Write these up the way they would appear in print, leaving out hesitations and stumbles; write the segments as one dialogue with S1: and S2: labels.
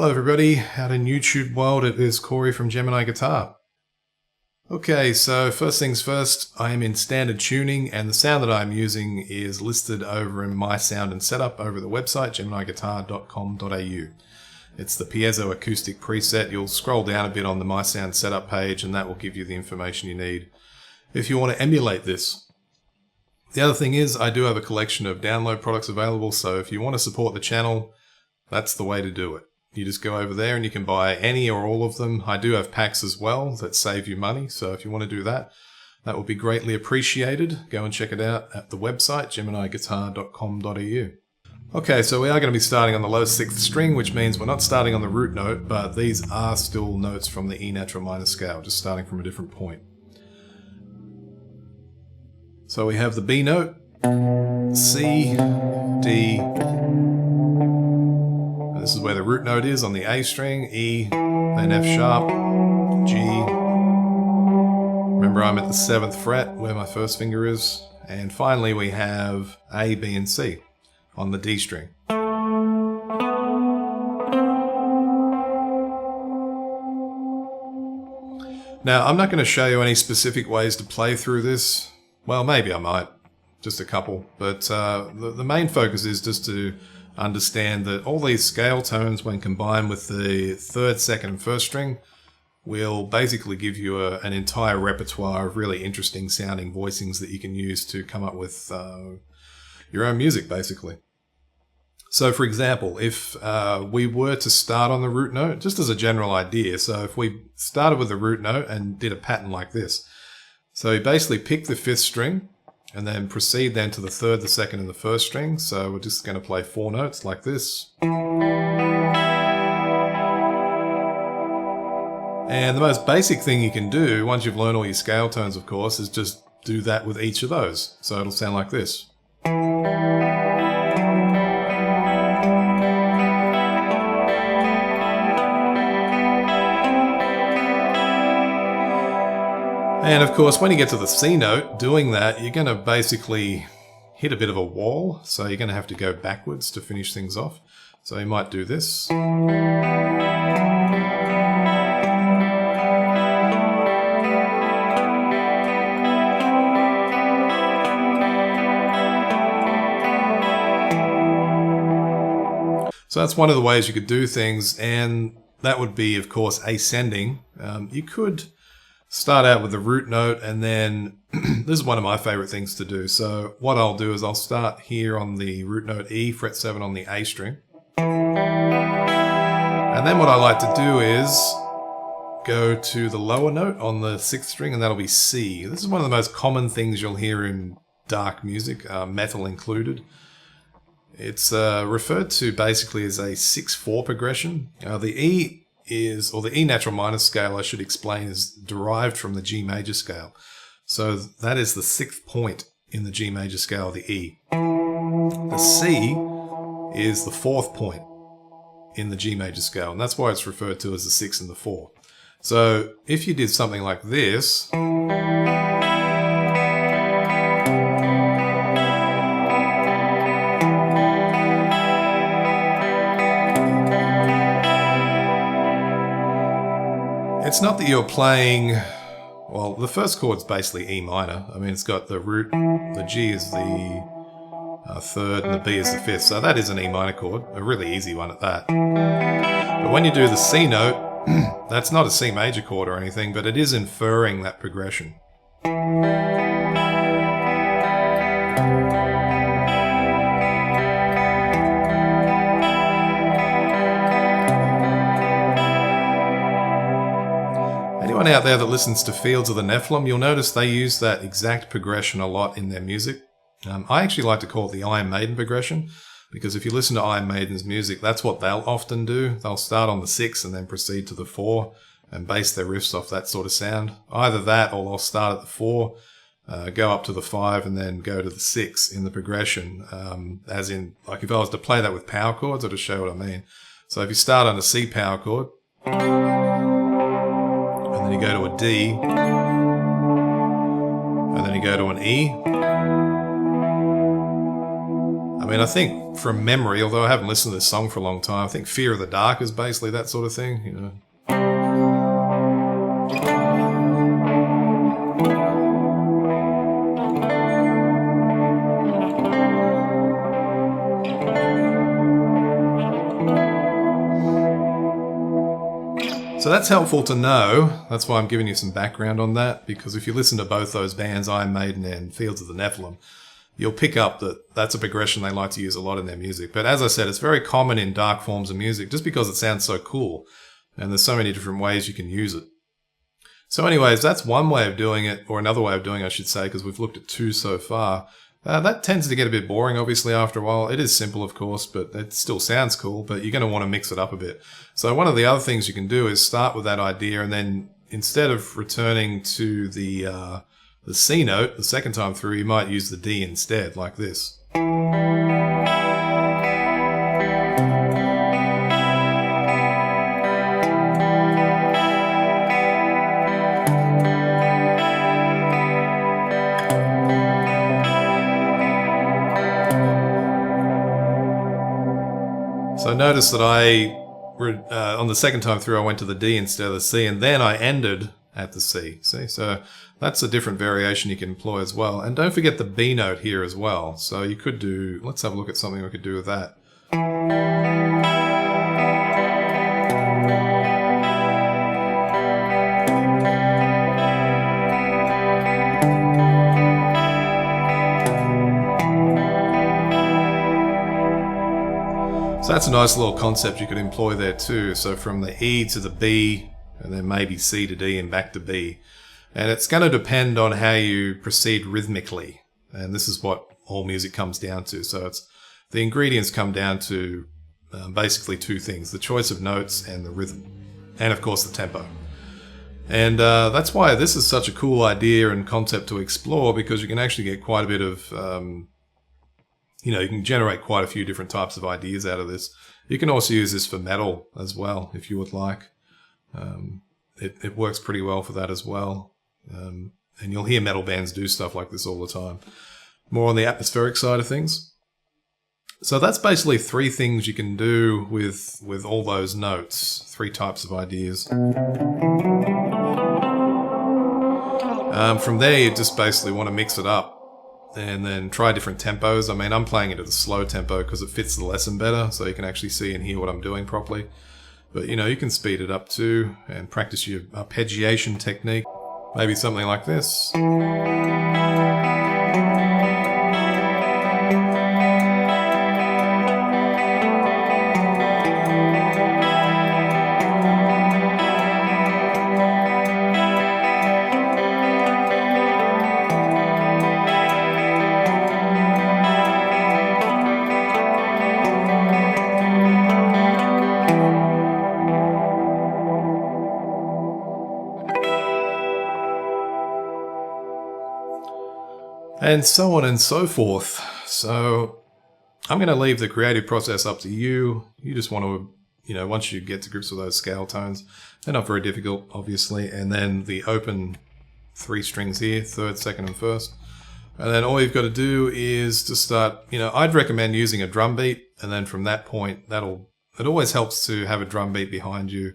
S1: Hello everybody, out in YouTube world, it is Corey from Gemini Guitar. Okay, so first things first, I am in standard tuning and the sound that I'm using is listed over in my sound and setup over the website geminiguitar.com.au. It's the piezo acoustic preset. You'll scroll down a bit on the My Sound setup page and that will give you the information you need if you want to emulate this. The other thing is I do have a collection of download products available, so if you want to support the channel, that's the way to do it. You just go over there and you can buy any or all of them. I do have packs as well that save you money, so if you want to do that, that would be greatly appreciated. Go and check it out at the website geminiguitar.com.au. Okay, so we are going to be starting on the low 6th string, which means we're not starting on the root note, but these are still notes from the E natural minor scale, just starting from a different point. So we have the B note, C, D, this is where the root note is on the A string, E, then F sharp, G. Remember I'm at the 7th fret where my first finger is. And finally we have A, B, and C on the D string. Now I'm not going to show you any specific ways to play through this. Well, maybe I might, just a couple. But the main focus is just to understand that all these scale tones, when combined with the 3rd, 2nd, and 1st string, will basically give you an entire repertoire of really interesting sounding voicings that you can use to come up with your own music, basically. So, for example, if we were to start on the root note, just as a general idea, so if we started with the root note and did a pattern like this, so you basically pick the 5th string, and then proceed then to the 3rd, the 2nd, and the 1st string. So we're just going to play 4 notes like this. And the most basic thing you can do, once you've learned all your scale tones, of course, is just do that with each of those. So it'll sound like this. And of course, when you get to the C note, doing that, you're going to basically hit a bit of a wall. So you're going to have to go backwards to finish things off. So you might do this. So that's one of the ways you could do things. And that would be, of course, ascending. You could start out with the root note, and then this is one of my favorite things to do. So what I'll do is I'll start here on the root note E, fret 7 on the A string. And then what I like to do is go to the lower note on the 6th string, and that'll be C. This is one of the most common things you'll hear in dark music, metal included. It's referred to basically as a 6/4 progression. The E or the E natural minor scale, I should explain, is derived from the G major scale. So that is the 6th point in the G major scale, the E. The C is the 4th point in the G major scale, and that's why it's referred to as the 6 and the 4. So if you did something like this, it's not that you're playing, well, the first chord's basically E minor. I mean, it's got the root, the G is the 3rd, and the B is the 5th. So that is an E minor chord, a really easy one at that. But when you do the C note, that's not a C major chord or anything, but it is inferring that progression. Anyone out there that listens to Fields of the Nephilim, you'll notice they use that exact progression a lot in their music. I actually like to call it the Iron Maiden progression, because if you listen to Iron Maiden's music, that's what they'll often do. They'll start on the 6 and then proceed to the 4 and base their riffs off that sort of sound. Either that, or they'll start at the 4, go up to the 5, and then go to the 6 in the progression. As in, like if I was to play that with power chords, I'll just show what I mean. So if you start on a C power chord, and then you go to a D, and then you go to an E. mean, I think from memory, although I haven't listened to this song for a long time, I think Fear of the Dark is basically that sort of thing, you know. So that's helpful to know. That's why I'm giving you some background on that, because if you listen to both those bands, Iron Maiden and Fields of the Nephilim, you'll pick up that that's a progression they like to use a lot in their music. But as I said, it's very common in dark forms of music just because it sounds so cool, and there's so many different ways you can use it. So anyways, that's one way of doing it, or another way of doing it, I should say, because we've looked at two so far. That tends to get a bit boring, obviously, after a while. It is simple, of course, but it still sounds cool, but you're going to want to mix it up a bit. So one of the other things you can do is start with that idea, and then instead of returning to the C note the second time through, you might use the D instead, like this. So notice that on the second time through, I went to the D instead of the C, and then I ended at the C. See, so that's a different variation you can employ as well. And don't forget the B note here as well. So you could do, let's have a look at something we could do with that. So that's a nice little concept you could employ there too. So from the E to the B, and then maybe C to D and back to B. And it's going to depend on how you proceed rhythmically. And this is what all music comes down to. So the ingredients come down to basically two things: the choice of notes and the rhythm. And of course the tempo. And that's why this is such a cool idea and concept to explore, because you can actually get quite a bit of... you can generate quite a few different types of ideas out of this. You can also use this for metal as well, if you would like. It works pretty well for that as well. And you'll hear metal bands do stuff like this all the time. More on the atmospheric side of things. So that's basically three things you can do with all those notes. Three types of ideas. From there, you just basically want to mix it up. And then try different tempos. I mean, I'm playing it at a slow tempo because it fits the lesson better, so you can actually see and hear what I'm doing properly. But, you can speed it up too and practice your arpeggiation technique. Maybe something like this. And so on and so forth. So I'm going to leave the creative process up to you. You just want to, once you get to grips with those scale tones, they're not very difficult, obviously. And then the open three strings here, third, second, and first. And then all you've got to do is to start, I'd recommend using a drum beat. And then from that point, it always helps to have a drum beat behind you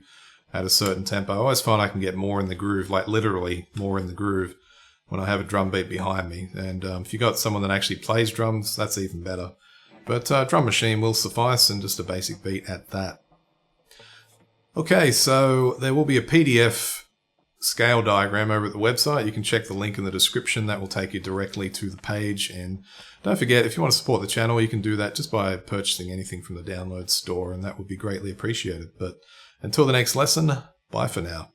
S1: at a certain tempo. I always find I can get more in the groove, like literally more in the groove, when I have a drum beat behind me. And if you've got someone that actually plays drums, that's even better. But drum machine will suffice, and just a basic beat at that. Okay, so there will be a PDF scale diagram over at the website. You can check the link in the description. That will take you directly to the page. And don't forget, if you want to support the channel, you can do that just by purchasing anything from the download store, and that would be greatly appreciated. But until the next lesson, bye for now.